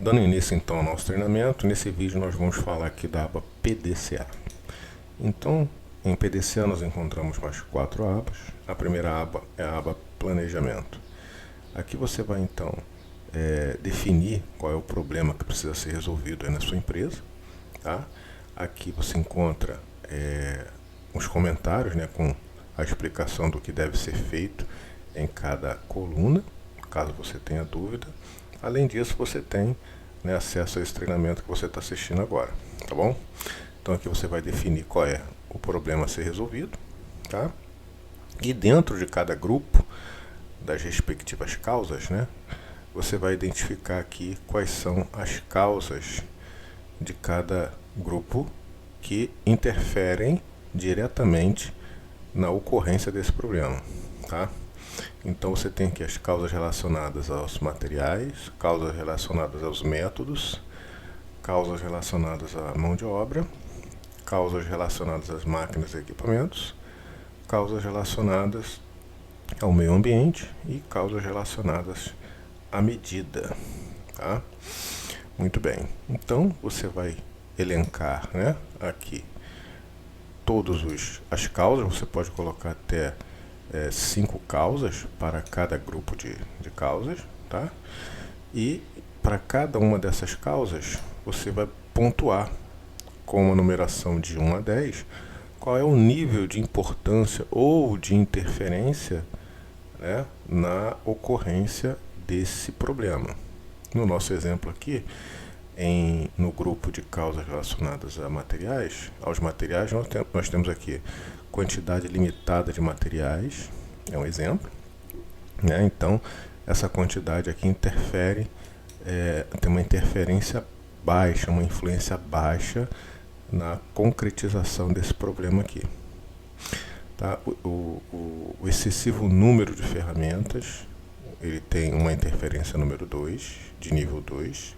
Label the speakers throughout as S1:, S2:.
S1: Dando início então ao nosso treinamento, nesse vídeo nós vamos falar aqui da aba PDCA. Então, em PDCA nós encontramos mais 4 abas. A primeira aba é a aba Planejamento. Aqui você vai então definir qual é o problema que precisa ser resolvido aí na sua empresa. Tá? Aqui você encontra os comentários, né, com a explicação do que deve ser feito em cada coluna, caso você tenha dúvida. Além disso, você tem, né, acesso a esse treinamento que você está assistindo agora, tá bom? Então aqui você vai definir qual é o problema a ser resolvido, tá? E dentro de cada grupo, das respectivas causas, né, você vai identificar aqui quais são as causas de cada grupo que interferem diretamente na ocorrência desse problema, tá? Então você tem aqui as causas relacionadas aos materiais, causas relacionadas aos métodos, causas relacionadas à mão de obra, causas relacionadas às máquinas e equipamentos, causas relacionadas ao meio ambiente e causas relacionadas à medida, tá? Muito bem, então você vai elencar, né, aqui todas as causas. Você pode colocar até 5 causas para cada grupo de causas, tá? E para cada uma dessas causas, você vai pontuar com uma numeração de 1 a 10 qual é o nível de importância ou de interferência, né, na ocorrência desse problema. No nosso exemplo aqui, no grupo de causas relacionadas a materiais, aos materiais, nós temos aqui quantidade limitada de materiais, é um exemplo, né? Então essa quantidade aqui interfere, tem uma interferência baixa, uma influência baixa na concretização desse problema aqui, tá? O excessivo número de ferramentas, ele tem uma interferência número 2, de nível 2.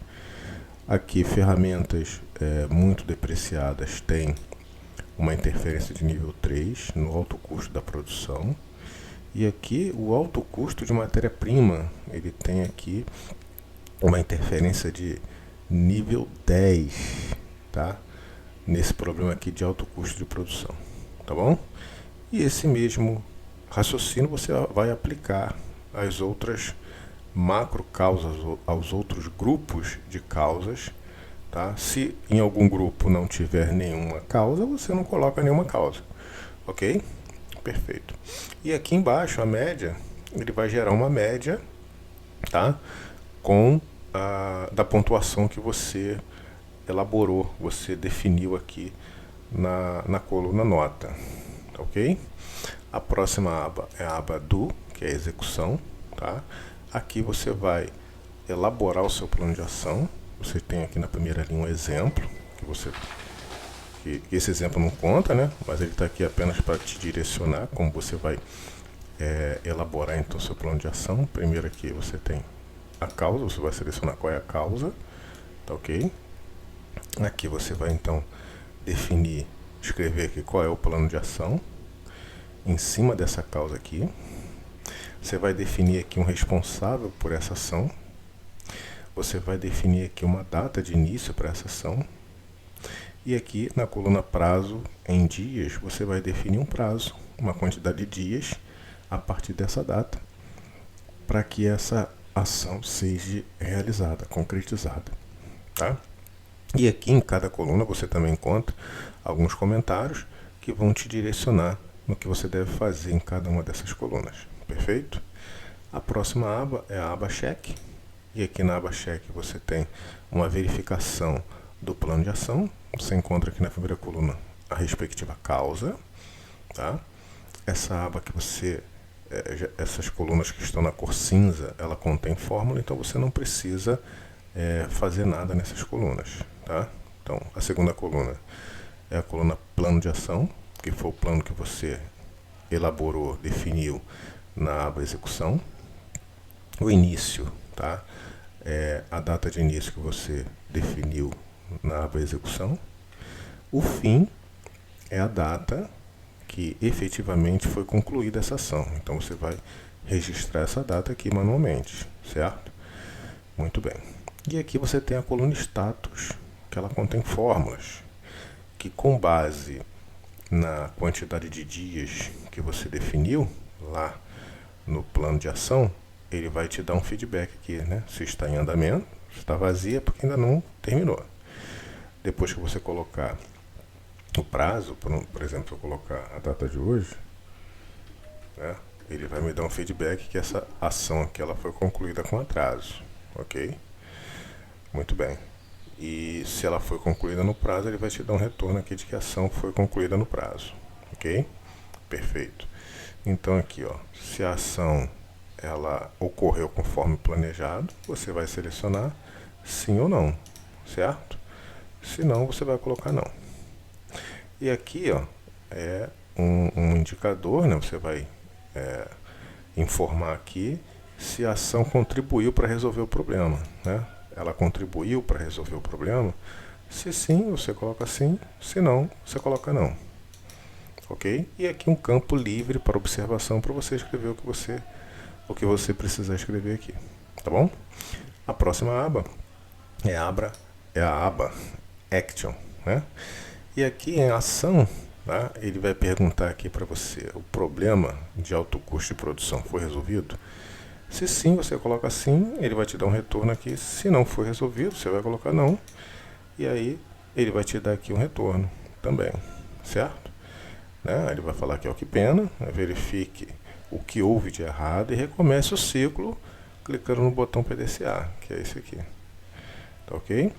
S1: Aqui, ferramentas muito depreciadas têm uma interferência de nível 3 no alto custo da produção. E aqui, o alto custo de matéria-prima, ele tem aqui uma interferência de nível 10, tá? Nesse problema aqui de alto custo de produção, tá bom? E esse mesmo raciocínio você vai aplicar às outras macro causas, aos outros grupos de causas, tá? Se em algum grupo não tiver nenhuma causa, você não coloca nenhuma causa, ok? Perfeito. E aqui embaixo a média, ele vai gerar uma média, tá? Com da pontuação que você elaborou, você definiu aqui na coluna nota, tá, ok? A próxima aba é a aba do, que é a execução, tá? Aqui você vai elaborar o seu plano de ação. Você tem aqui na primeira linha um exemplo, que esse exemplo não conta, né? Mas ele está aqui apenas para te direcionar como você vai elaborar então o seu plano de ação. Primeiro aqui você tem a causa, você vai selecionar qual é a causa, tá, ok? Aqui você vai então definir, escrever aqui qual é o plano de ação. Em cima dessa causa aqui, você vai definir aqui um responsável por essa ação. Você vai definir aqui uma data de início para essa ação. E aqui na coluna prazo em dias, você vai definir um prazo, uma quantidade de dias a partir dessa data, para que essa ação seja realizada, concretizada, tá? E aqui em cada coluna você também encontra alguns comentários que vão te direcionar no que você deve fazer em cada uma dessas colunas, perfeito? A próxima aba é a aba cheque, e aqui na aba cheque você tem uma verificação do plano de ação. Você encontra aqui na primeira coluna a respectiva causa, tá? Essa aba que essas colunas que estão na cor cinza, ela contém fórmula, então você não precisa fazer nada nessas colunas, tá? Então, a segunda coluna é a coluna plano de ação, que foi o plano que você elaborou, definiu na aba execução. O início, tá? É a data de início que você definiu na aba execução. O fim é a data que efetivamente foi concluída essa ação. Então você vai registrar essa data aqui manualmente, certo? Muito bem. E aqui você tem a coluna status, que ela contém fórmulas, que com base na quantidade de dias que você definiu lá no plano de ação, ele vai te dar um feedback aqui, né? Se está em andamento, se está vazia, porque ainda não terminou. Depois que você colocar o prazo, por exemplo, se eu colocar a data de hoje, né, ele vai me dar um feedback que essa ação aqui ela foi concluída com atraso, ok? Muito bem. E se ela foi concluída no prazo, ele vai te dar um retorno aqui de que a ação foi concluída no prazo, ok? Perfeito. Então aqui, ó, se a ação ela ocorreu conforme planejado, você vai selecionar sim ou não, certo? Se não, você vai colocar não. E aqui, ó, é um indicador, né? Você vai informar aqui se a ação contribuiu para resolver o problema, né? Ela contribuiu para resolver o problema? Se sim, você coloca sim, se não, você coloca não. Ok? E aqui um campo livre para observação para você escrever o que você precisar escrever aqui. Tá bom? A próxima aba é a aba Action, né? E aqui em ação, tá? Ele vai perguntar aqui para você: o problema de alto custo de produção foi resolvido? Se sim, você coloca sim, ele vai te dar um retorno aqui. Se não for resolvido, você vai colocar não. E aí ele vai te dar aqui um retorno também, certo? Né? Ele vai falar que é o que pena, né? Verifique o que houve de errado e recomece o ciclo clicando no botão PDCA, que é esse aqui. Tá ok?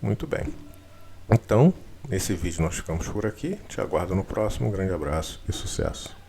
S1: Muito bem. Então, nesse vídeo nós ficamos por aqui. Te aguardo no próximo. Um grande abraço e sucesso!